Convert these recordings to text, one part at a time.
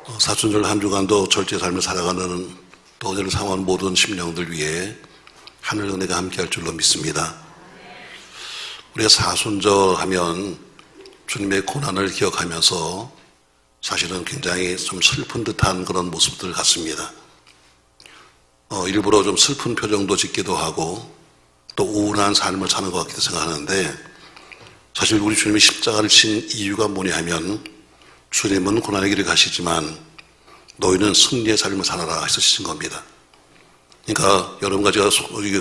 사순절 한 주간도 절제 삶을 살아가는 또 오늘 상황 모든 심령들 위해 하늘 은혜가 함께할 줄로 믿습니다. 우리가 사순절 하면 주님의 고난을 기억하면서 사실은 굉장히 좀 슬픈 듯한 그런 모습들 같습니다. 일부러 좀 슬픈 표정도 짓기도 하고 또 우울한 삶을 사는 것 같기도 생각하는데, 사실 우리 주님이 십자가를 친 이유가 뭐냐 하면 주님은 고난의 길을 가시지만 너희는 승리의 삶을 살아라 하시신 겁니다. 그러니까 여러분과 제가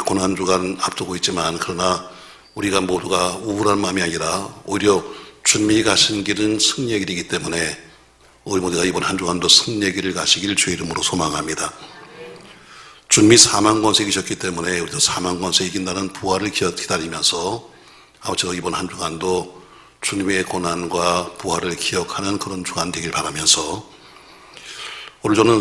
고난주간 앞두고 있지만, 그러나 우리가 모두가 우울한 마음이 아니라 오히려 주님이 가신 길은 승리의 길이기 때문에 우리 모두가 이번 한 주간도 승리의 길을 가시길 주의 이름으로 소망합니다. 주님이 사망 권세 이기셨기 때문에 우리도 사망 권세 이긴다는 부활을 기다리면서 아무쪼록 이번 한 주간도 주님의 고난과 부활을 기억하는 그런 주간 되길 바라면서, 오늘 저는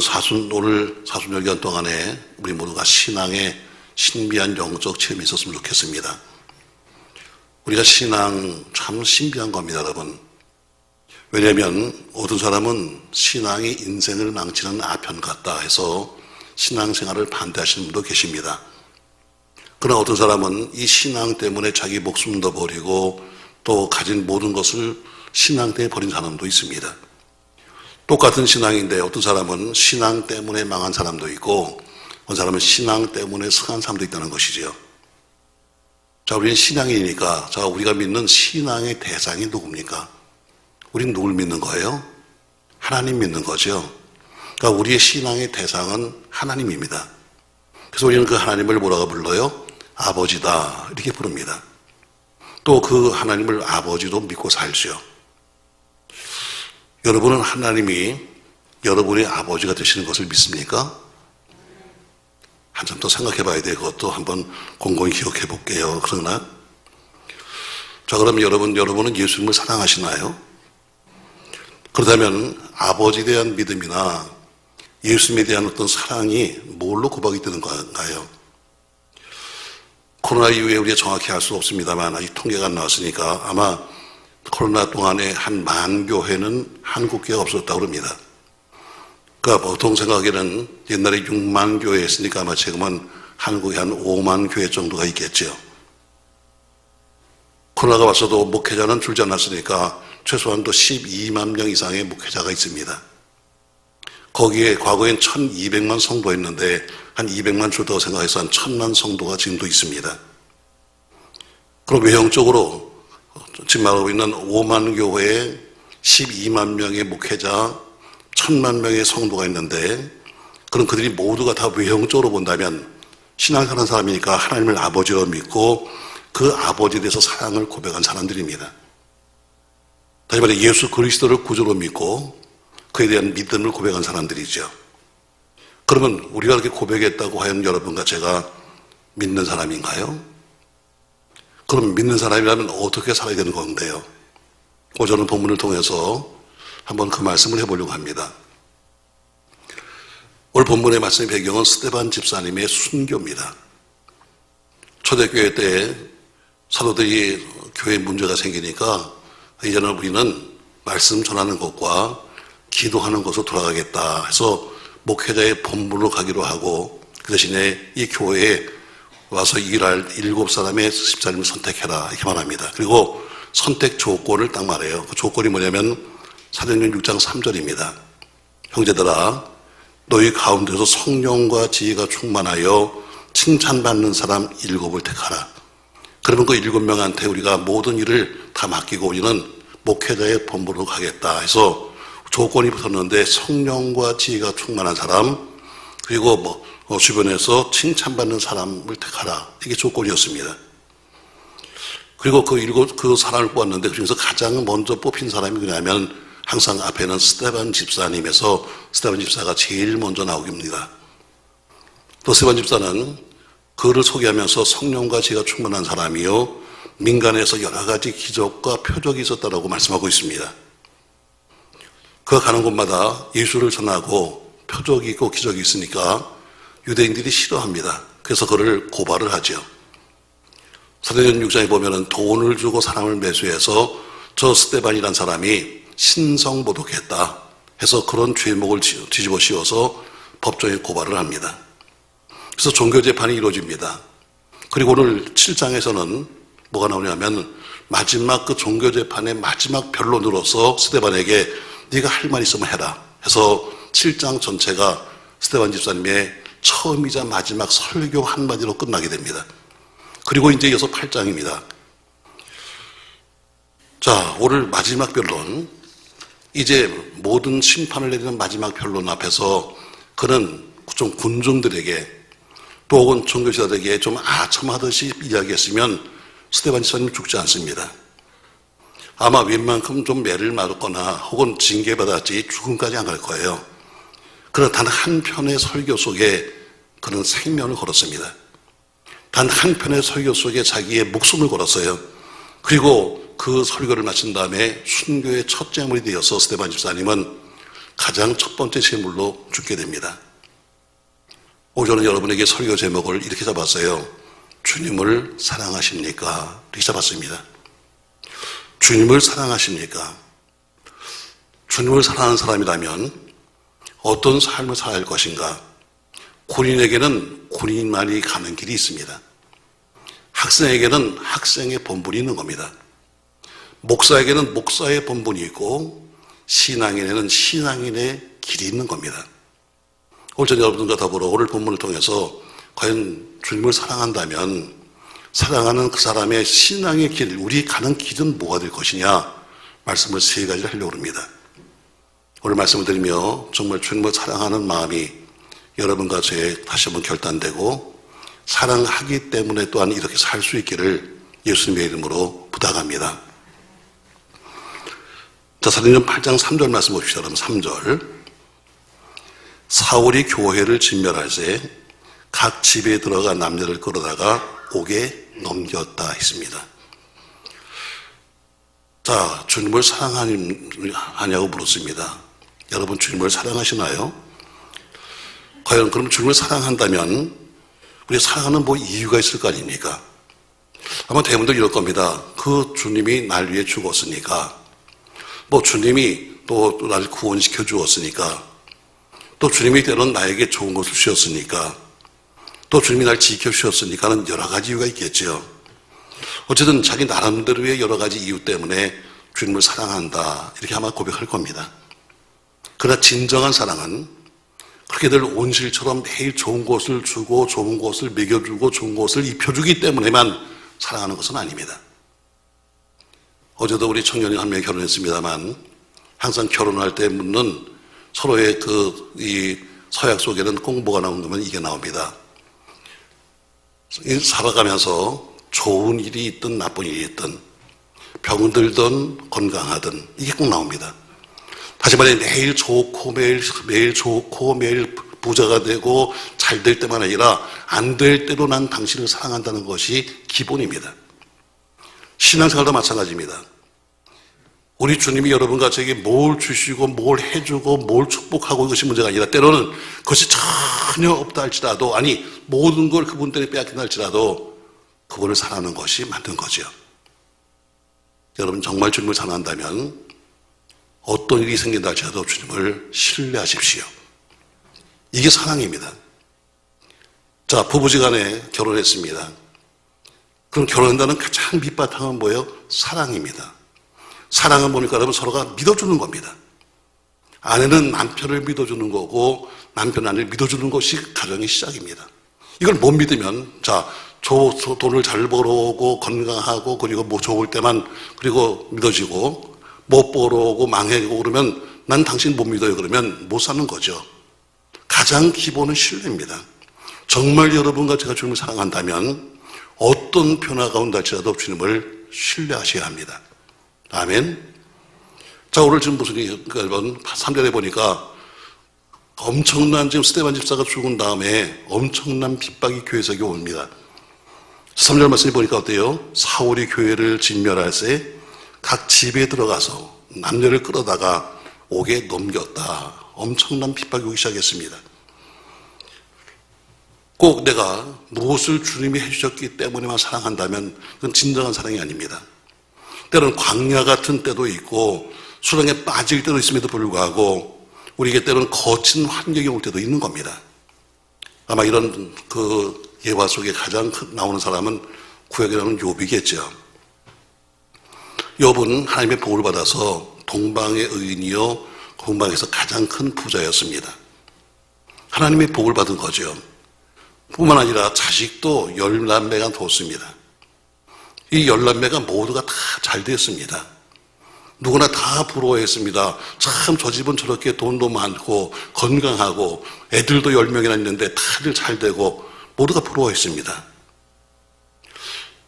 오늘 사순절 기간 동안에 우리 모두가 신앙의 신비한 영적 체험이 있었으면 좋겠습니다. 우리가 신앙 참 신비한 겁니다, 여러분. 왜냐하면 어떤 사람은 신앙이 인생을 망치는 아편 같다 해서 신앙생활을 반대하시는 분도 계십니다. 그러나 어떤 사람은 이 신앙 때문에 자기 목숨도 버리고 또 가진 모든 것을 신앙 때문에 버린 사람도 있습니다. 똑같은 신앙인데 어떤 사람은 신앙 때문에 망한 사람도 있고 어떤 사람은 신앙 때문에 승한 사람도 있다는 것이죠. 자, 우리는 신앙이니까, 자, 우리가 믿는 신앙의 대상이 누굽니까? 우리는 누굴 믿는 거예요? 하나님 믿는 거죠. 그러니까 우리의 신앙의 대상은 하나님입니다. 그래서 우리는 그 하나님을 뭐라고 불러요? 아버지다, 이렇게 부릅니다. 또 그 하나님을 아버지로 믿고 살죠. 여러분은 하나님이 여러분의 아버지가 되시는 것을 믿습니까? 한참 더 생각해 봐야 돼. 그것도 한번 곰곰이 기억해 볼게요. 그러나, 자, 그럼 여러분은 예수님을 사랑하시나요? 그렇다면 아버지에 대한 믿음이나 예수님에 대한 어떤 사랑이 뭘로 고박이 되는 건가요? 코로나 이후에 우리가 정확히 알 수 없습니다만, 아직 통계가 안 나왔으니까 아마 코로나 동안에 한 10,000 교회는 한국교회가 없었다고 합니다. 그러니까 보통 생각에는 옛날에 60,000 교회였으니까 아마 지금은 한국에 한 50,000 교회 정도가 있겠죠. 코로나가 왔어도 목회자는 줄지 않았으니까 최소한 또 120,000 명 이상의 목회자가 있습니다. 거기에 과거엔 1,200만 성도였는데 한 200만 줄다고 생각해서 한 1,000만 성도가 지금도 있습니다. 그럼 외형적으로 지금 말하고 있는 50,000 교회에 120,000 명의 목회자, 1,000만 명의 성도가 있는데, 그럼 그들이 모두가 다 외형적으로 본다면 신앙하는 사람이니까 하나님을 아버지로 믿고 그 아버지에 대해서 사랑을 고백한 사람들입니다. 다시 말해 예수 그리스도를 구주로 믿고 그에 대한 믿음을 고백한 사람들이죠. 그러면 우리가 그렇게 고백했다고 하면 여러분과 제가 믿는 사람인가요? 그럼 믿는 사람이라면 어떻게 살아야 되는 건데요? 오늘 본문을 통해서 한번 그 말씀을 해보려고 합니다. 오늘 본문의 말씀의 배경은 스데반 집사님의 순교입니다. 초대교회 때 사도들이 교회에 문제가 생기니까 이제는 우리는 말씀 전하는 것과 기도하는 것으로 돌아가겠다 해서 목회자의 본부로 가기로 하고, 그 대신에 이 교회에 와서 일할 7사람의 집사님을 선택해라 이렇게 말합니다. 그리고 선택 조건을 딱 말해요. 그 조건이 뭐냐면 사도행전 6장 3절입니다. 형제들아, 너희 가운데서 성령과 지혜가 충만하여 칭찬받는 사람 7을 택하라. 그러면 그 7명한테 우리가 모든 일을 다 맡기고 우리는 목회자의 본부로 가겠다 해서 조건이 붙었는데, 성령과 지혜가 충만한 사람, 그리고 주변에서 칭찬받는 사람을 택하라, 이게 조건이었습니다. 그리고 그 사람을 뽑았는데 그중에서 가장 먼저 뽑힌 사람이 뭐냐면 항상 앞에는 스데반 집사님에서 스데반 집사가 제일 먼저 나오깁니다. 또 스데반 집사는 그를 소개하면서 성령과 지혜가 충만한 사람이요 민간에서 여러 가지 기적과 표적이 있었다라고 말씀하고 있습니다. 그가 가는 곳마다 예수를 전하고 표적이 있고 기적이 있으니까 유대인들이 싫어합니다. 그래서 그를 고발을 하죠. 사도행전 6장에 보면은 돈을 주고 사람을 매수해서 저 스데반이라는 사람이 신성모독했다 해서 그런 죄목을 뒤집어 씌워서 법정에 고발을 합니다. 그래서 종교재판이 이루어집니다. 그리고 오늘 7장에서는 뭐가 나오냐면 마지막 그 종교재판의 마지막 변론으로서 스데반에게 네가 할 말 있으면 해라 해서 7장 전체가 스데반 집사님의 처음이자 마지막 설교 한마디로 끝나게 됩니다. 그리고 이제 이어서 8장입니다. 자, 오늘 마지막 변론, 이제 모든 심판을 내리는 마지막 변론 앞에서 그는 좀 군중들에게 또 혹은 종교지자들에게 좀 아첨하듯이 이야기했으면 스데반 집사님이 죽지 않습니다. 아마 웬만큼 좀 매를 맞았거나 혹은 징계받았지 죽음까지 안 갈 거예요. 그러나 단 한 편의 설교 속에 그는 생명을 걸었습니다. 단 한 편의 설교 속에 자기의 목숨을 걸었어요. 그리고 그 설교를 마친 다음에 순교의 첫 제물이 되어서 스데반 집사님은 가장 첫 번째 제물로 죽게 됩니다. 오늘 저는 여러분에게 설교 제목을 이렇게 잡았어요. 주님을 사랑하십니까? 이렇게 잡았습니다. 주님을 사랑하십니까? 주님을 사랑하는 사람이라면 어떤 삶을 살아야 할 것인가? 군인에게는 군인만이 가는 길이 있습니다. 학생에게는 학생의 본분이 있는 겁니다. 목사에게는 목사의 본분이 있고 신앙인에는 신앙인의 길이 있는 겁니다. 오늘 전 여러분들과 더불어 오늘 본문을 통해서 과연 주님을 사랑한다면 사랑하는 그 사람의 신앙의 길, 우리 가는 길은 뭐가 될 것이냐 말씀을 세 가지를 하려고 합니다. 오늘 말씀을 드리며 정말 주님을 사랑하는 마음이 여러분과 저의 다시 한번 결단되고 사랑하기 때문에 또한 이렇게 살 수 있기를 예수님의 이름으로 부탁합니다. 자, 사도행전 8장 3절 말씀 봅시다. 그럼 3절. 사울이 교회를 진멸할새 각 집에 들어가 남녀를 끌어다가 옥에 넘겼다 했습니다. 자, 주님을 사랑하냐고 물었습니다. 여러분 주님을 사랑하시나요? 과연 그럼 주님을 사랑한다면 우리 사랑하는 뭐 이유가 있을 거 아닙니까? 아마 대부분들 이럴 겁니다. 그 주님이 날 위해 죽었으니까, 뭐 주님이 또 나를 구원시켜 주었으니까, 또 주님이 때로는 나에게 좋은 것을 주셨으니까, 또 주님이 날 지켜주셨으니까는 여러 가지 이유가 있겠죠. 어쨌든 자기 나름대로의 여러 가지 이유 때문에 주님을 사랑한다 이렇게 아마 고백할 겁니다. 그러나 진정한 사랑은 그렇게들 온실처럼 매일 좋은 것을 주고 좋은 것을 먹여주고 좋은 것을 입혀주기 때문에만 사랑하는 것은 아닙니다. 어제도 우리 청년이 한 명이 결혼했습니다만 항상 결혼할 때 묻는 서로의 이 서약 속에는 꼭 뭐가 나오면 이게 나옵니다. 살아가면서 좋은 일이 있든 나쁜 일이 있든 병들든 건강하든 이게 꼭 나옵니다. 다시 말해 매일 좋고 매일 좋고 매일 부자가 되고 잘 될 때만 아니라 안 될 때로 난 당신을 사랑한다는 것이 기본입니다. 신앙생활도 마찬가지입니다. 우리 주님이 여러분과 저에게 뭘 주시고 뭘 해주고 뭘 축복하고 이것이 문제가 아니라 때로는 그것이 전혀 없다 할지라도 아니 모든 걸 그분 때문에 빼앗긴다 할지라도 그분을 사랑하는 것이 맞는 거죠. 여러분 정말 주님을 사랑한다면 어떤 일이 생긴다 할지라도 주님을 신뢰하십시오. 이게 사랑입니다. 자, 부부지간에 결혼했습니다. 그럼 결혼한다는 가장 밑바탕은 뭐예요? 사랑입니다. 사랑은 뭡니까? 여러분 서로가 믿어주는 겁니다. 아내는 남편을 믿어주는 거고 남편 아내를 믿어주는 것이 가정의 시작입니다. 이걸 못 믿으면 자, 돈을 잘 벌어오고 건강하고 그리고 뭐 좋을 때만 그리고 믿어지고 못 벌어오고 망해고 그러면 난 당신 못 믿어요 그러면 못 사는 거죠. 가장 기본은 신뢰입니다. 정말 여러분과 제가 주님을 사랑한다면 어떤 변화가 온다 할지라도 주님을 신뢰하셔야 합니다. 아멘. 자, 오늘 지금 무슨 여러분 3절에 보니까 엄청난 지금 스데반 집사가 죽은 다음에 엄청난 핍박이 교회 속에 옵니다. 3절 말씀에 보니까 어때요? 사울이 교회를 진멸할새 각 집에 들어가서 남녀를 끌어다가 옥에 넘겼다. 엄청난 핍박이 오기 시작했습니다. 꼭 내가 무엇을 주님이 해주셨기 때문에만 사랑한다면 그건 진정한 사랑이 아닙니다. 때로는 광야 같은 때도 있고 수렁에 빠질 때도 있음에도 불구하고 우리에게 때로는 거친 환경이 올 때도 있는 겁니다. 아마 이런 그 예화 속에 가장 나오는 사람은 구약에 나오는 욥이겠죠. 욥은 하나님의 복을 받아서 동방의 의인이요 동방에서 가장 큰 부자였습니다. 하나님의 복을 받은 거죠. 뿐만 아니라 자식도 10남매가 뒀습니다. 이 10남매가 모두가 다 잘 됐습니다. 누구나 다 부러워했습니다. 참 저 집은 저렇게 돈도 많고 건강하고 애들도 10명이나 있는데 다들 잘 되고 모두가 부러워했습니다.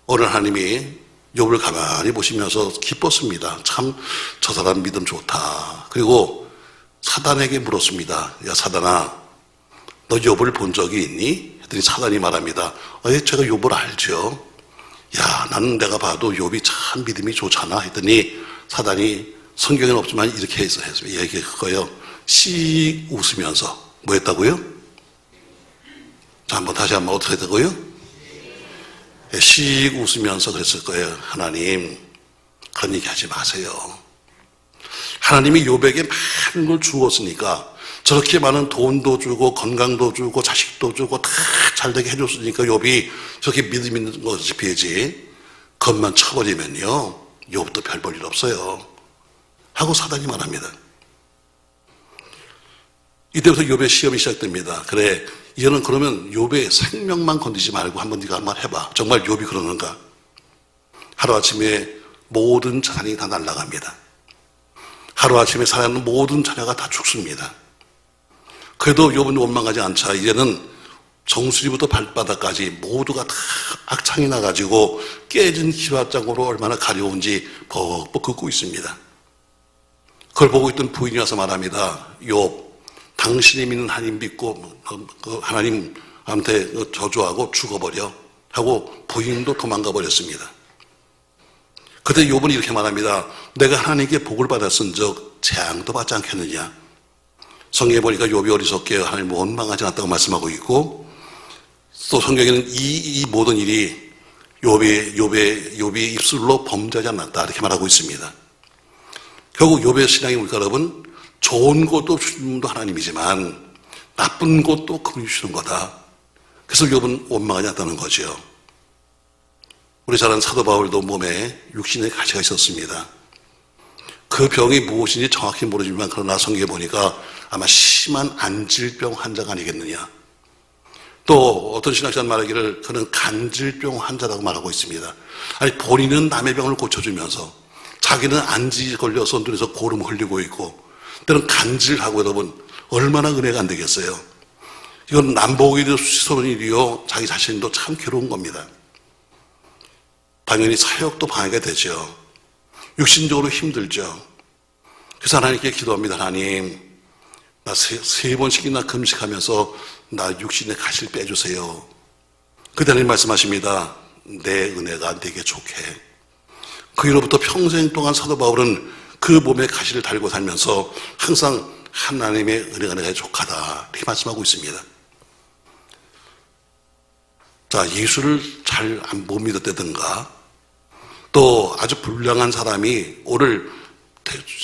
오늘 하나님이 욥을 가만히 보시면서 기뻤습니다. 참 저 사람 믿음 좋다. 그리고 사단에게 물었습니다. 야 사단아, 너 욥을 본 적이 있니? 했더니 사단이 말합니다. 제가 욥을 알죠. 야 나는 내가 봐도 욥이 참 믿음이 좋잖아. 했더니 사단이 성경에는 없지만 이렇게 얘기했어요. 씩 웃으면서 뭐 했다고요? 자 한번 다시 한번 어떻게 했다고요? 씩 웃으면서 그랬을 거예요. 하나님 그런 얘기 하지 마세요. 하나님이 욥에게 많은 걸 주었으니까 저렇게 많은 돈도 주고 건강도 주고 자식도 주고 다 잘되게 해줬으니까 욥이 저렇게 믿음 있는 것이 비해지 겉만 쳐버리면요 욥도 별 볼 일 없어요 하고 사단이 말합니다. 이때부터 욥의 시험이 시작됩니다. 그래 이제는 그러면 욥의 생명만 건드리지 말고 한번 네가 한번 해봐. 정말 욥이 그러는가? 하루아침에 모든 자산이 다 날아갑니다. 하루아침에 살아있는 모든 자녀가 다 죽습니다. 그래도 욥은 원망하지 않자 이제는 정수리부터 발바닥까지 모두가 다 악창이 나가지고 깨진 기와장으로 얼마나 가려운지 벅벅 긋고 있습니다. 그걸 보고 있던 부인이 와서 말합니다. 욥 당신이 믿는 하나님 믿고 하나님한테 저주하고 죽어버려 하고 부인도 도망가 버렸습니다. 그때 욥은 이렇게 말합니다. 내가 하나님께 복을 받았은즉 재앙도 받지 않겠느냐. 성경에 보니까 욥이 어리석게 하나님을 원망하지 않았다고 말씀하고 있고 또 성경에는 이 모든 일이 욥의 입술로 범죄하지 않았다 이렇게 말하고 있습니다. 결국 욥의 신앙이 우리가 여러분 좋은 것도 주는 분도 하나님이지만 나쁜 것도 그분이 주시는 거다. 그래서 욥은 원망하지 않았다는 거죠. 우리 잘 아는 사도 바울도 몸에 육신의 가시가 있었습니다. 그 병이 무엇인지 정확히 모르지만 그러나 성경에 보니까 아마 심한 안질병 환자가 아니겠느냐. 또 어떤 신학자는 말하기를 그는 간질병 환자라고 말하고 있습니다. 아니 본인은 남의 병을 고쳐주면서 자기는 안지 걸려서 눈에서 고름 흘리고 있고 때는 간질하고 여러분 얼마나 은혜가 안 되겠어요. 이건 남보기도 수치스러운 일이요 자기 자신도 참 괴로운 겁니다. 당연히 사역도 방해가 되죠. 육신적으로 힘들죠. 그래서 하나님께 기도합니다. 하나님 나 세 번씩이나 금식하면서 나 육신의 가시를 빼주세요. 그때 하나님 말씀하십니다. 내 은혜가 내게 좋게. 그 이후로부터 평생 동안 사도 바울은 그 몸에 가시를 달고 살면서 항상 하나님의 은혜가 내게 족하다 이렇게 말씀하고 있습니다. 자, 예수를 잘 못 믿었다든가 또 아주 불량한 사람이 오늘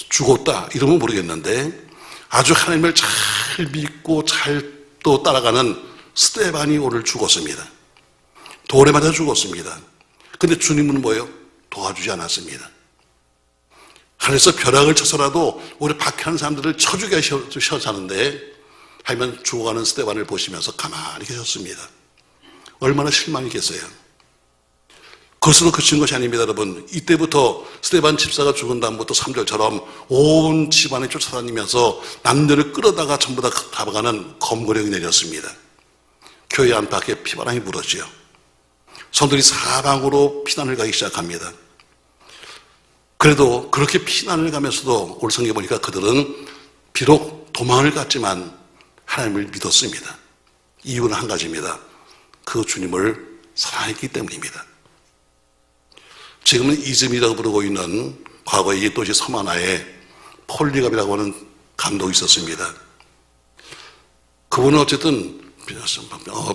죽었다 이러면 모르겠는데 아주 하나님을 잘 믿고 잘 또 따라가는 스데반이 오늘 죽었습니다. 돌에 맞아 죽었습니다. 근데 주님은 뭐예요? 도와주지 않았습니다. 하늘에서 벼락을 쳐서라도 우리 박해하는 사람들을 쳐주게 하셨는데 하면 죽어가는 스데반을 보시면서 가만히 계셨습니다. 얼마나 실망이겠어요. 그것으로 그친 것이 아닙니다. 여러분 이때부터 스데반 집사가 죽은 다음부터 3절처럼 온 집안에 쫓아다니면서 남들을 끌어다가 전부 다 잡아가는 검거령이 내렸습니다. 교회 안팎에 피바람이 불었지요. 성들이 사방으로 피난을 가기 시작합니다. 그래도 그렇게 피난을 가면서도 오늘 성경에 보니까 그들은 비록 도망을 갔지만 하나님을 믿었습니다. 이유는 한 가지입니다. 그 주님을 사랑했기 때문입니다. 지금은 이즈미라고 부르고 있는 과거의 옛 도시 섬 하나에 폴리갑이라고 하는 감독이 있었습니다. 그분은 어쨌든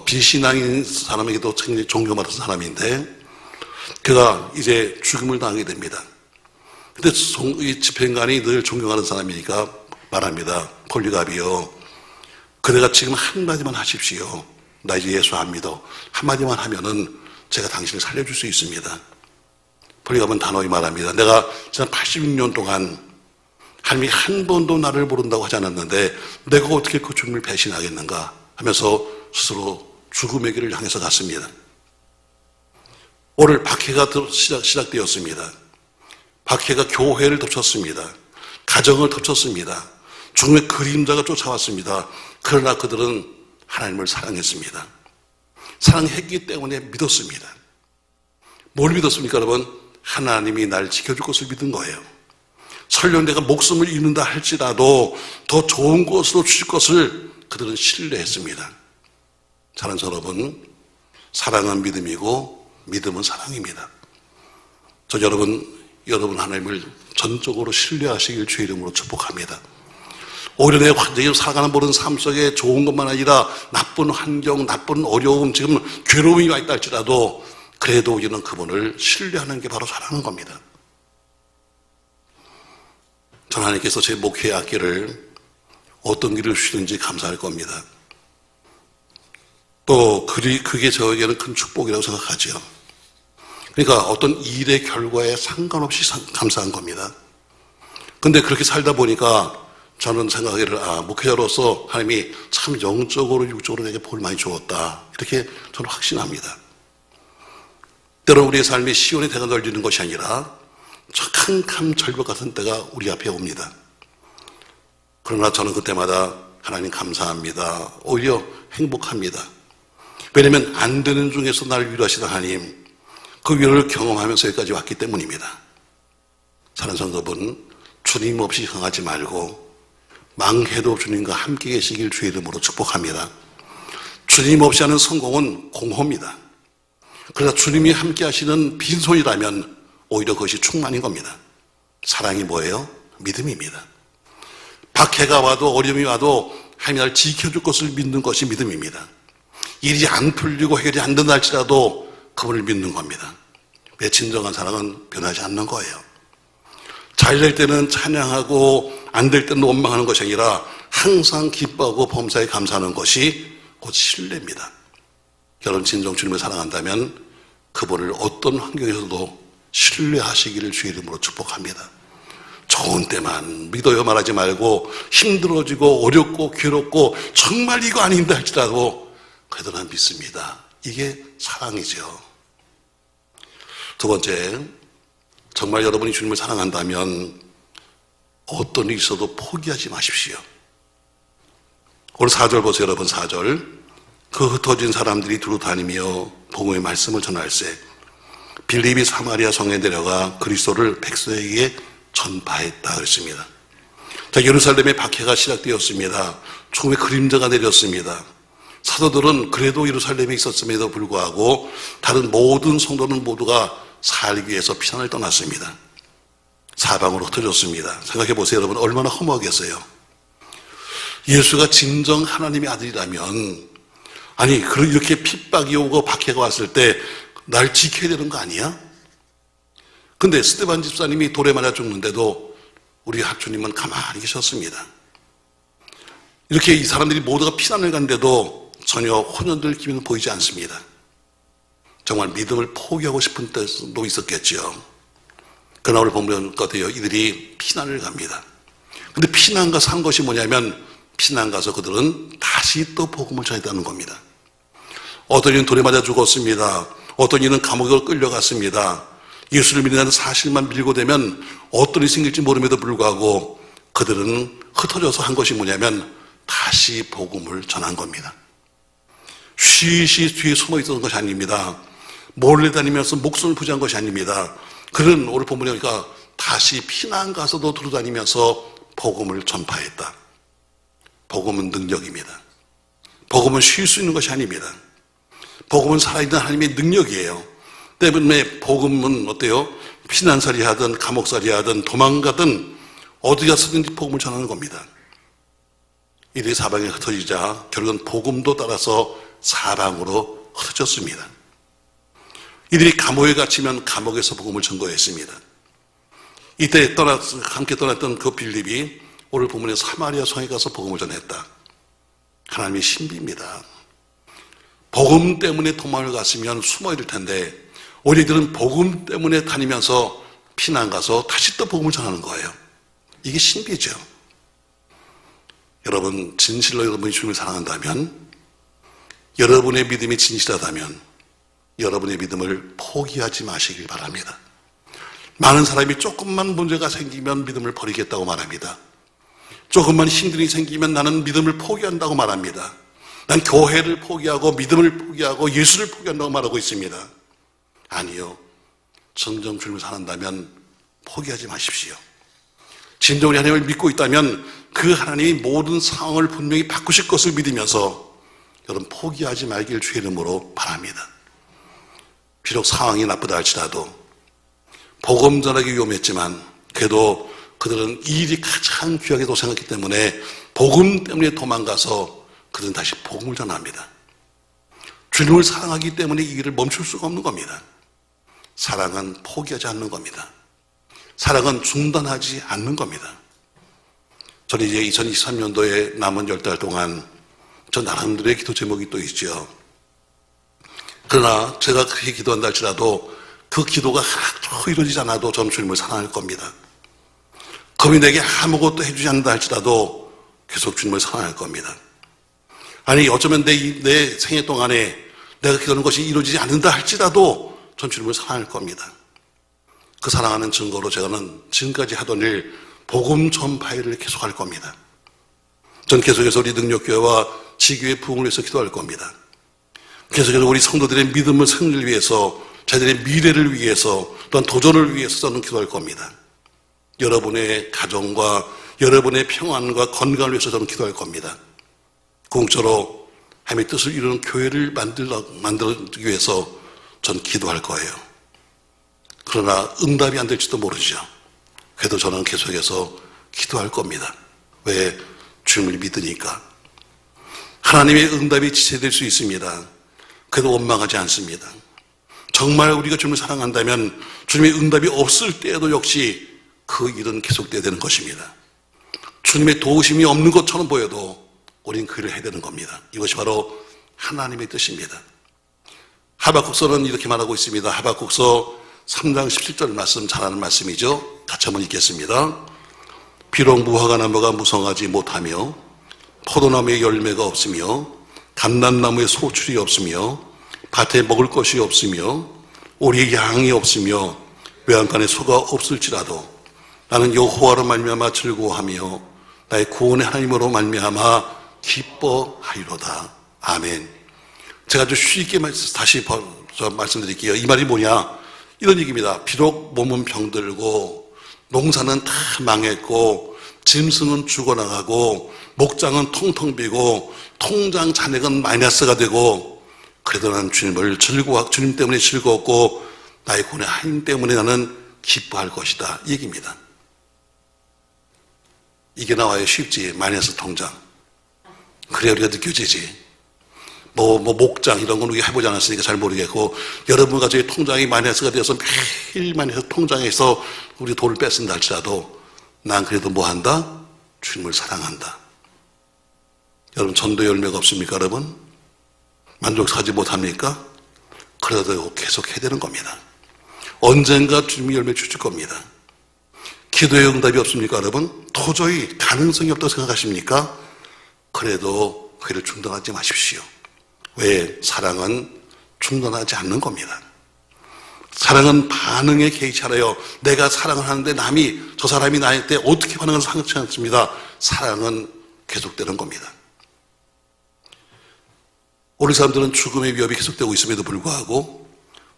비신앙인 사람에게도 굉장히 존경받은 사람인데 그가 이제 죽임을 당하게 됩니다. 근데 이 집행관이 늘 존경하는 사람이니까 말합니다. 폴리갑이요, 그대가 지금 한마디만 하십시오. 나 이제 예수 안 믿어. 한마디만 하면은 제가 당신을 살려줄 수 있습니다. 폴리갑은 단호히 말합니다. 내가 지난 86년 동안 하나님이 한 번도 나를 모른다고 하지 않았는데 내가 어떻게 그 주님을 배신하겠는가 하면서 스스로 죽음의 길을 향해서 갔습니다. 오늘 박해가 시작되었습니다. 박해가 교회를 덮쳤습니다. 가정을 덮쳤습니다. 죽음의 그림자가 쫓아왔습니다. 그러나 그들은 하나님을 사랑했습니다. 사랑했기 때문에 믿었습니다. 뭘 믿었습니까, 여러분? 하나님이 날 지켜줄 것을 믿은 거예요. 설령 내가 목숨을 잃는다 할지라도 더 좋은 것으로 주실 것을 그들은 신뢰했습니다. 사랑하는 여러분, 사랑은 믿음이고 믿음은 사랑입니다. 저 여러분 하나님을 전적으로 신뢰하시길 주의 이름으로 축복합니다. 오히려 내 완전히 살아가는 모든 삶 속에 좋은 것만 아니라 나쁜 환경, 나쁜 어려움, 지금 괴로움이 와 있다 할지라도 그래도 우리는 그분을 신뢰하는 게 바로 사랑하는 겁니다. 전 하나님께서 제 목회의 앞길을 어떤 길을 주시든지 감사할 겁니다. 또 그게 저에게는 큰 축복이라고 생각하죠. 그러니까 어떤 일의 결과에 상관없이 감사한 겁니다. 근데 그렇게 살다 보니까 저는 생각하기를 목회자로서 하나님이 참 영적으로 육적으로 내게 볼 많이 주었다, 이렇게 저는 확신합니다. 때로는 우리의 삶이 시온의 대가 널리는 것이 아니라 캄캄 절벽 같은 때가 우리 앞에 옵니다. 그러나 저는 그때마다 하나님 감사합니다, 오히려 행복합니다. 왜냐하면 안 되는 중에서 나를 위로하시던 하나님, 그 위로를 경험하면서 여기까지 왔기 때문입니다. 사랑하는 성도분, 주님 없이 향하지 말고 망해도 주님과 함께 계시길 주의 이름으로 축복합니다. 주님 없이 하는 성공은 공허입니다. 그러나 주님이 함께 하시는 빈손이라면 오히려 그것이 충만인 겁니다. 사랑이 뭐예요? 믿음입니다. 박해가 와도 어려움이 와도 하나님이 나를 지켜줄 것을 믿는 것이 믿음입니다. 일이 안 풀리고 해결이 안 된다 할지라도 그분을 믿는 겁니다. 왜? 진정한 사랑은 변하지 않는 거예요. 잘 될 때는 찬양하고 안 될 때는 원망하는 것이 아니라 항상 기뻐하고 범사에 감사하는 것이 곧 신뢰입니다. 여러분 진정 주님을 사랑한다면 그분을 어떤 환경에서도 신뢰하시기를 주의 이름으로 축복합니다. 좋은 때만 믿어요 말하지 말고 힘들어지고 어렵고 괴롭고 정말 이거 아닌다 할지라도 그래도 난 믿습니다. 이게 사랑이죠. 두 번째, 정말 여러분이 주님을 사랑한다면 어떤 일이 있어도 포기하지 마십시오. 오늘 4절 보세요, 여러분. 4절. 그 흩어진 사람들이 두루 다니며 복음의 말씀을 전할세 빌립이 사마리아 성에 내려가 그리스도를 백성에게 전파했다 그랬습니다. 자, 예루살렘의 박해가 시작되었습니다. 죽음의 그림자가 내렸습니다. 사도들은 그래도 예루살렘에 있었음에도 불구하고 다른 모든 성도는 모두가 살기 위해서 피난을 떠났습니다. 사방으로 흩어졌습니다. 생각해 보세요, 여러분. 얼마나 허무하겠어요. 예수가 진정 하나님의 아들이라면, 아니 이렇게 핍박이 오고 박해가 왔을 때 날 지켜야 되는 거 아니야? 근데 스데반 집사님이 돌에 맞아 죽는데도 우리 하추님은 가만히 계셨습니다. 이렇게 이 사람들이 모두가 피난을 간데도 전혀 혼연될 기미는 보이지 않습니다. 정말 믿음을 포기하고 싶은 때도 있었겠죠. 그러나 오늘 보면 같아요. 이들이 피난을 갑니다. 근데 피난 가서 한 것이 뭐냐면 피난 가서 그들은 다시 또 복음을 전했다는 겁니다. 어떤 이는 돌에 맞아 죽었습니다. 어떤 이는 감옥으로 끌려갔습니다. 예수를 믿는다는 사실만 밀고 되면 어떤 일이 생길지 모름에도 불구하고 그들은 흩어져서 한 것이 뭐냐면 다시 복음을 전한 겁니다. 쉬쉬 뒤에 숨어 있었던 것이 아닙니다. 몰래 다니면서 목숨을 부지한 것이 아닙니다. 그는 오늘 본문에 보니까 다시 피난 가서도 돌아다니면서 복음을 전파했다. 복음은 능력입니다. 복음은 쉴 수 있는 것이 아닙니다. 복음은 살아있는 하나님의 능력이에요. 때문에 복음은 어때요? 피난살이 하든 감옥살이 하든 도망가든 어디 가서든지 복음을 전하는 겁니다. 이들이 사방에 흩어지자 결국은 복음도 따라서 사방으로 흩어졌습니다. 이들이 감옥에 갇히면 감옥에서 복음을 전거했습니다. 이때 함께 떠났던 그 빌립이 오늘 본문에 사마리아 성에 가서 복음을 전했다. 하나님의 신비입니다. 복음 때문에 도망을 갔으면 숨어 있을 텐데 오히려 이들은 복음 때문에 다니면서 피난 가서 다시 또 복음을 전하는 거예요. 이게 신비죠. 여러분, 진실로 여러분이 주님을 사랑한다면, 여러분의 믿음이 진실하다면 여러분의 믿음을 포기하지 마시길 바랍니다. 많은 사람이 조금만 문제가 생기면 믿음을 버리겠다고 말합니다. 조금만 힘듦이 생기면 나는 믿음을 포기한다고 말합니다. 난 교회를 포기하고 믿음을 포기하고 예수를 포기한다고 말하고 있습니다. 아니요. 정정 주님을 사랑한다면 포기하지 마십시오. 진정으로 하나님을 믿고 있다면 그 하나님이 모든 상황을 분명히 바꾸실 것을 믿으면서 여러분 포기하지 말길 주의 이름으로 바랍니다. 비록 상황이 나쁘다 할지라도 복음 전하기 위험했지만 그래도 그들은 이 일이 가장 귀하게도 생각했기 때문에 복음 때문에 도망가서 그들은 다시 복음을 전합니다. 주님을 사랑하기 때문에 이 일을 멈출 수가 없는 겁니다. 사랑은 포기하지 않는 겁니다. 사랑은 중단하지 않는 겁니다. 저는 이제 2023년도에 남은 10달 동안 저 나름대로의 기도 제목이 또 있죠. 그러나 제가 그렇게 기도한다 할지라도 그 기도가 하나도 이루어지지 않아도 저는 주님을 사랑할 겁니다. 그분이 내게 아무것도 해주지 않는다 할지라도 계속 주님을 사랑할 겁니다. 아니 어쩌면 내 생애 동안에 내가 기도하는 것이 이루어지지 않는다 할지라도 전 주님을 사랑할 겁니다. 그 사랑하는 증거로 저는 지금까지 하던 일 복음 전파일을 계속할 겁니다. 전 계속해서 우리 능력교회와 지교의 부흥을 위해서 기도할 겁니다. 계속해서 우리 성도들의 믿음을 승리를 위해서 자들의 미래를 위해서 또한 도전을 위해서 저는 기도할 겁니다. 여러분의 가정과 여러분의 평안과 건강을 위해서 저는 기도할 겁니다. 공짜로 하나님의 뜻을 이루는 교회를 만들기 위해서 전 기도할 거예요. 그러나 응답이 안 될지도 모르죠. 그래도 저는 계속해서 기도할 겁니다. 왜? 주님을 믿으니까. 하나님의 응답이 지체될 수 있습니다. 그래도 원망하지 않습니다. 정말 우리가 주님을 사랑한다면 주님의 응답이 없을 때에도 역시 그 일은 계속돼야 되는 것입니다. 주님의 도우심이 없는 것처럼 보여도 우리는 그 일을 해야 되는 겁니다. 이것이 바로 하나님의 뜻입니다. 하박국서는 이렇게 말하고 있습니다. 하박국서 3장 17절 말씀 잘 아는 말씀이죠. 같이 한번 읽겠습니다. 비록 무화과 나무가 무성하지 못하며 포도나무에 열매가 없으며 감람나무에 소출이 없으며 밭에 먹을 것이 없으며 오리에 양이 없으며 외양간에 소가 없을지라도 나는 여호와로 말미암아 즐거워하며 나의 구원의 하나님으로 말미암아 기뻐하리로다. 아멘. 제가 아주 쉽게 다시 말씀드릴게요. 이 말이 뭐냐? 이런 얘기입니다. 비록 몸은 병들고 농사는 다 망했고 짐승은 죽어나가고 목장은 텅텅 비고 통장 잔액은 마이너스가 되고 그래도 나는 주님 때문에 즐거웠고 나의 구원의 하나님 때문에 나는 기뻐할 것이다. 이 얘기입니다. 이게 나와야 쉽지. 마이너스 통장. 그래야 우리가 느껴지지. 목장 이런 건 우리가 해보지 않았으니까 잘 모르겠고 여러분 가정의 통장이 마이너스가 되어서 매일 마이너스 통장에서 우리 돈을 뺏은다 할지라도 난 그래도 뭐 한다? 주님을 사랑한다. 여러분 전도 열매가 없습니까 여러분? 만족하지 못합니까? 그래도 계속 해야 되는 겁니다. 언젠가 주님이 열매 주실 겁니다. 기도의 응답이 없습니까 여러분? 도저히 가능성이 없다고 생각하십니까? 그래도 그 일을 중단하지 마십시오. 왜? 사랑은 중단하지 않는 겁니다. 사랑은 반응에 개의치 않아요. 내가 사랑을 하는데 저 사람이 나한테 어떻게 반응하는지 상관없지 않습니다. 사랑은 계속되는 겁니다. 우리 사람들은 죽음의 위협이 계속되고 있음에도 불구하고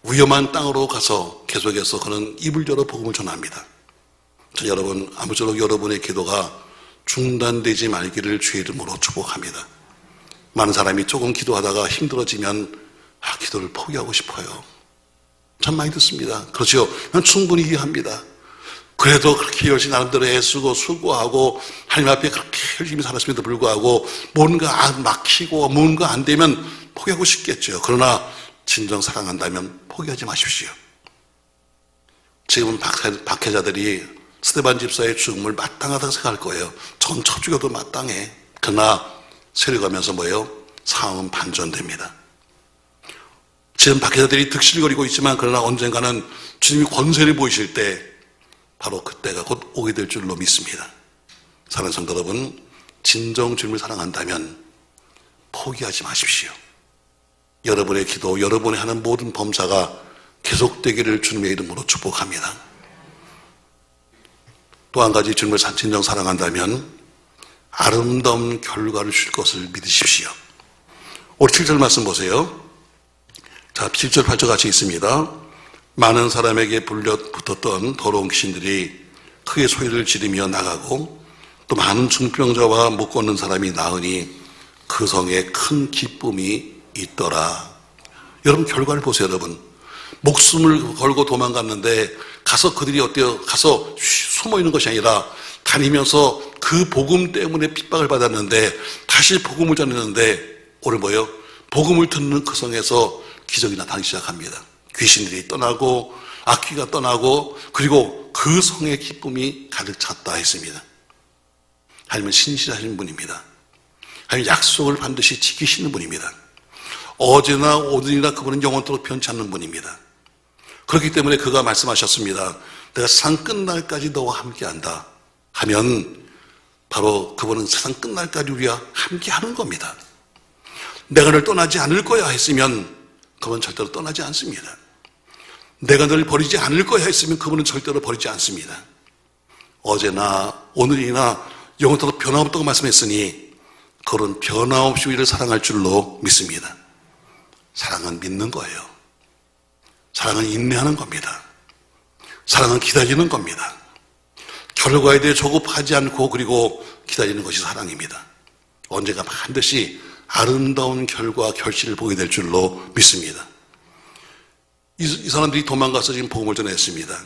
위험한 땅으로 가서 계속해서 그는 입을 열어 복음을 전합니다. 여러분, 아무쪼록 여러분의 기도가 중단되지 말기를 주의 이름으로 축복합니다. 많은 사람이 조금 기도하다가 힘들어지면 기도를 포기하고 싶어요. 참 많이 듣습니다. 그렇죠? 난 충분히 이해합니다. 그래도 그렇게 열심히 나름대로 애쓰고 수고하고 하나님 앞에 그렇게 열심히 살았음에도 불구하고 뭔가 막히고 뭔가 안 되면 포기하고 싶겠죠. 그러나 진정 사랑한다면 포기하지 마십시오. 지금은 박해자들이 스데반 집사의 죽음을 마땅하다고 생각할 거예요. 전쳐 죽여도 마땅해. 그러나 세력하면서 뭐예요? 상황은 반전됩니다. 지금 박해자들이 득실거리고 있지만 그러나 언젠가는 주님이 권세를 보이실 때 바로 그때가 곧 오게 될 줄로 믿습니다. 사랑하는 성도 여러분, 진정 주님을 사랑한다면 포기하지 마십시오. 여러분의 기도, 여러분이 하는 모든 범사가 계속되기를 주님의 이름으로 축복합니다. 또 한 가지 주님을 진정 사랑한다면 아름다운 결과를 줄 것을 믿으십시오. 우리 7절 말씀 보세요. 자, 7절 8절 같이 있습니다. 많은 사람에게 붙었던 더러운 귀신들이 크게 소리를 지르며 나가고 또 많은 중병자와 못 걷는 사람이 나으니 그 성에 큰 기쁨이 있더라. 여러분 결과를 보세요. 여러분 목숨을 걸고 도망갔는데 가서 그들이 어때요? 가서 숨어 있는 것이 아니라 다니면서 그 복음 때문에 핍박을 받았는데 다시 복음을 전했는데 오늘 뭐예요? 복음을 듣는 그 성에서 기적이 나타나기 시작합니다. 귀신들이 떠나고 악귀가 떠나고 그리고 그 성의 기쁨이 가득 찼다 했습니다. 하나님은 신실하신 분입니다. 하나님 약속을 반드시 지키시는 분입니다. 어제나 오늘이나 그분은 영원토록 변치 않는 분입니다. 그렇기 때문에 그가 말씀하셨습니다. 내가 세상 끝날까지 너와 함께한다 하면 바로 그분은 세상 끝날까지 우리와 함께하는 겁니다. 내가 널 떠나지 않을 거야 했으면 그분은 절대로 떠나지 않습니다. 내가 널 버리지 않을 거야 했으면 그분은 절대로 버리지 않습니다. 어제나 오늘이나 영원토록 변함없다고 말씀했으니 그분은 변함없이 우리를 사랑할 줄로 믿습니다. 사랑은 믿는 거예요. 사랑은 인내하는 겁니다. 사랑은 기다리는 겁니다. 결과에 대해 조급하지 않고 그리고 기다리는 것이 사랑입니다. 언젠가 반드시 아름다운 결과 결실을 보게 될 줄로 믿습니다. 이 사람들이 도망가서 지금 복음을 전했습니다.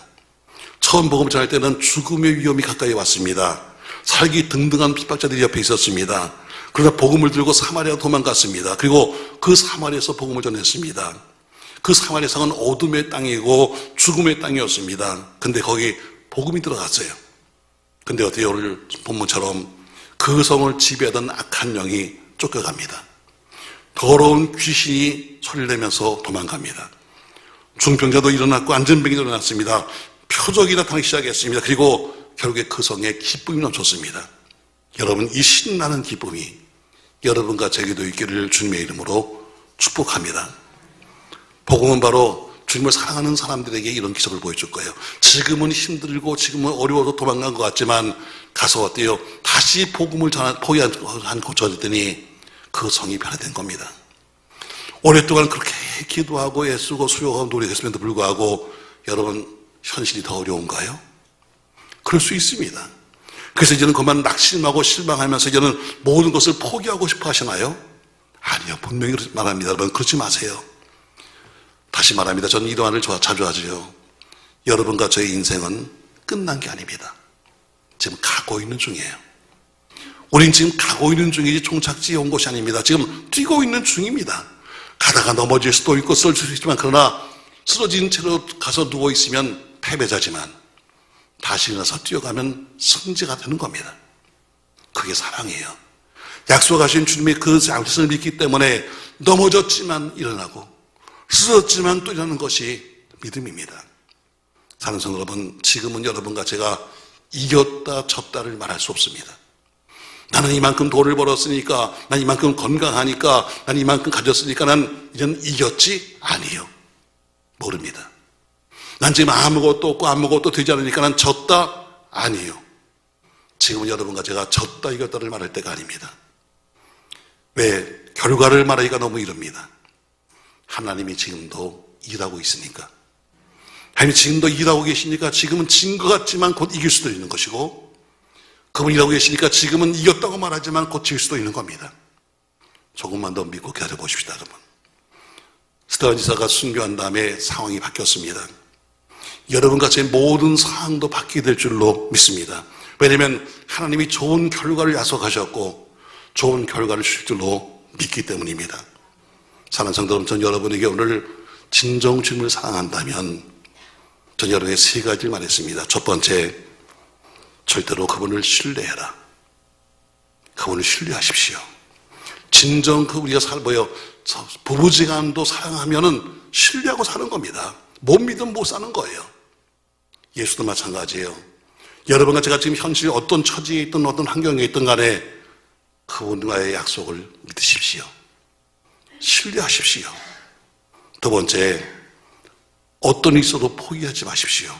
처음 복음을 전할 때는 죽음의 위험이 가까이 왔습니다. 살기 등등한 핍박자들이 옆에 있었습니다. 그러나 복음을 들고 사마리아 도망갔습니다. 그리고 그 사마리아에서 복음을 전했습니다. 그 사마리아 성은 어둠의 땅이고 죽음의 땅이었습니다. 근데 거기 복음이 들어갔어요. 근데 어떻게 오늘 본문처럼 그 성을 지배하던 악한 영이 쫓겨갑니다. 더러운 귀신이 소리를 내면서 도망갑니다. 중병자도 일어났고 안전병이 일어났습니다. 표적이 나타나기 시작했습니다. 그리고 결국에 그 성에 기쁨이 넘쳤습니다. 여러분 이 신나는 기쁨이 여러분과 제게도 있기를 주님의 이름으로 축복합니다. 복음은 바로 주님을 사랑하는 사람들에게 이런 기적을 보여줄 거예요. 지금은 힘들고 지금은 어려워서 도망간 것 같지만 가서 어때요? 다시 복음을 포기 않고 전했더니 그 성이 변화된 겁니다. 오랫동안 그렇게 기도하고 애쓰고 수요하고 노력했음에도 불구하고 여러분 현실이 더 어려운가요? 그럴 수 있습니다. 그래서 이제는 그만 낙심하고 실망하면서 이제는 모든 것을 포기하고 싶어 하시나요? 아니요. 분명히 말합니다. 여러분 그러지 마세요. 다시 말합니다. 저는 이 동안을 자주 하죠. 여러분과 저의 인생은 끝난 게 아닙니다. 지금 가고 있는 중이에요. 우린 지금 가고 있는 중이지 종착지에 온 것이 아닙니다. 지금 뛰고 있는 중입니다. 가다가 넘어질 수도 있고 쓰러질 수 있지만 그러나 쓰러진 채로 가서 누워있으면 패배자지만 다시 일어나서 뛰어가면 승자가 되는 겁니다. 그게 사랑이에요. 약속하신 주님의 그 말씀을 믿기 때문에 넘어졌지만 일어나고 쓰러졌지만 또 일어나는 것이 믿음입니다. 사는 성도 여러분, 지금은 여러분과 제가 이겼다 졌다를 말할 수 없습니다. 나는 이만큼 돈을 벌었으니까, 난 이만큼 건강하니까, 난 이만큼 가졌으니까 난 이제는 이겼지? 아니요. 모릅니다. 난 지금 아무것도 없고 아무것도 되지 않으니까 난 졌다? 아니요. 지금은 여러분과 제가 졌다 이겼다를 말할 때가 아닙니다. 왜? 결과를 말하기가 너무 이릅니다. 하나님이 지금도 일하고 있으니까. 하나님이 지금도 일하고 계시니까 지금은 진 것 같지만 곧 이길 수도 있는 것이고 그분이 일하고 계시니까 지금은 이겼다고 말하지만 곧 질 수도 있는 겁니다. 조금만 더 믿고 기다려보십시다. 여러분. 스데반 지사가 순교한 다음에 상황이 바뀌었습니다. 여러분과 제 모든 상황도 바뀌게 될 줄로 믿습니다. 왜냐하면 하나님이 좋은 결과를 약속하셨고 좋은 결과를 주실 줄로 믿기 때문입니다. 사랑하는 성도 여러분, 전 여러분에게 오늘 진정 주님을 사랑한다면 전 여러분에게 세 가지를 말했습니다. 첫 번째, 절대로 그분을 신뢰해라. 그분을 신뢰하십시오. 진정 우리가 부부지간도 사랑하면은 신뢰하고 사는 겁니다. 못 믿으면 못 사는 거예요. 예수도 마찬가지예요. 여러분과 제가 지금 현실 어떤 처지에 있든 어떤 환경에 있든 간에 그분과의 약속을 믿으십시오. 신뢰하십시오. 두 번째, 어떤 일이 있어도 포기하지 마십시오.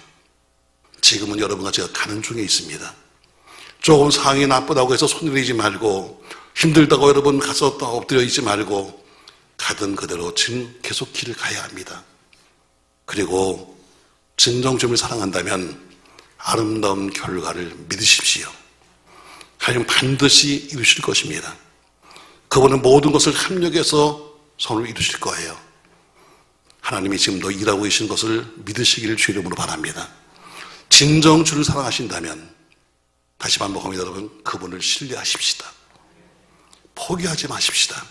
지금은 여러분과 제가 가는 중에 있습니다. 조금 상황이 나쁘다고 해서 손들이지 말고, 힘들다고 여러분 가서 또 엎드려 있지 말고 가던 그대로 지금 계속 길을 가야 합니다. 그리고 진정 주님을 사랑한다면 아름다운 결과를 믿으십시오. 하나님 반드시 이루실 것입니다. 그분은 모든 것을 합력해서 선을 이루실 거예요. 하나님이 지금도 일하고 계신 것을 믿으시기를 주 이름으로 바랍니다. 진정 주를 사랑하신다면 다시 반복합니다. 여러분, 그분을 신뢰하십시다. 포기하지 마십시다.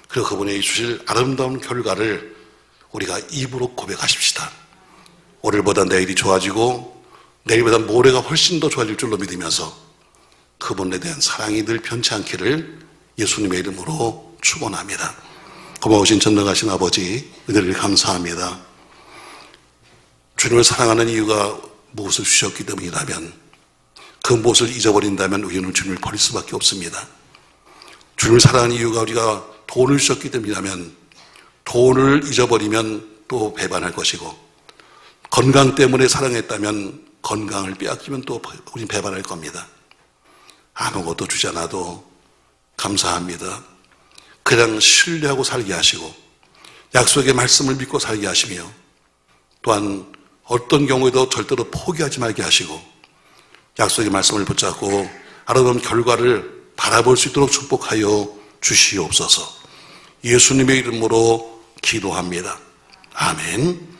그리고 그분이 주실 아름다운 결과를 우리가 입으로 고백하십시다. 오늘보다 내일이 좋아지고 내일보다 모레가 훨씬 더 좋아질 줄로 믿으면서 그분에 대한 사랑이 늘 변치 않기를 예수님의 이름으로 축원합니다. 고마우신 전능하신 아버지, 은혜를 감사합니다. 주님을 사랑하는 이유가 무엇을 주셨기 때문이라면, 그 무엇을 잊어버린다면 우리는 주님을 버릴 수밖에 없습니다. 주님을 사랑하는 이유가 우리가 돈을 주셨기 때문이라면 돈을 잊어버리면 또 배반할 것이고, 건강 때문에 사랑했다면 건강을 빼앗기면 또 우린 배반할 겁니다. 아무것도 주지 않아도 감사합니다. 그냥 신뢰하고 살게 하시고 약속의 말씀을 믿고 살게 하시며, 또한 어떤 경우에도 절대로 포기하지 말게 하시고 약속의 말씀을 붙잡고 아름다운 결과를 바라볼 수 있도록 축복하여 주시옵소서. 예수님의 이름으로 기도합니다. 아멘.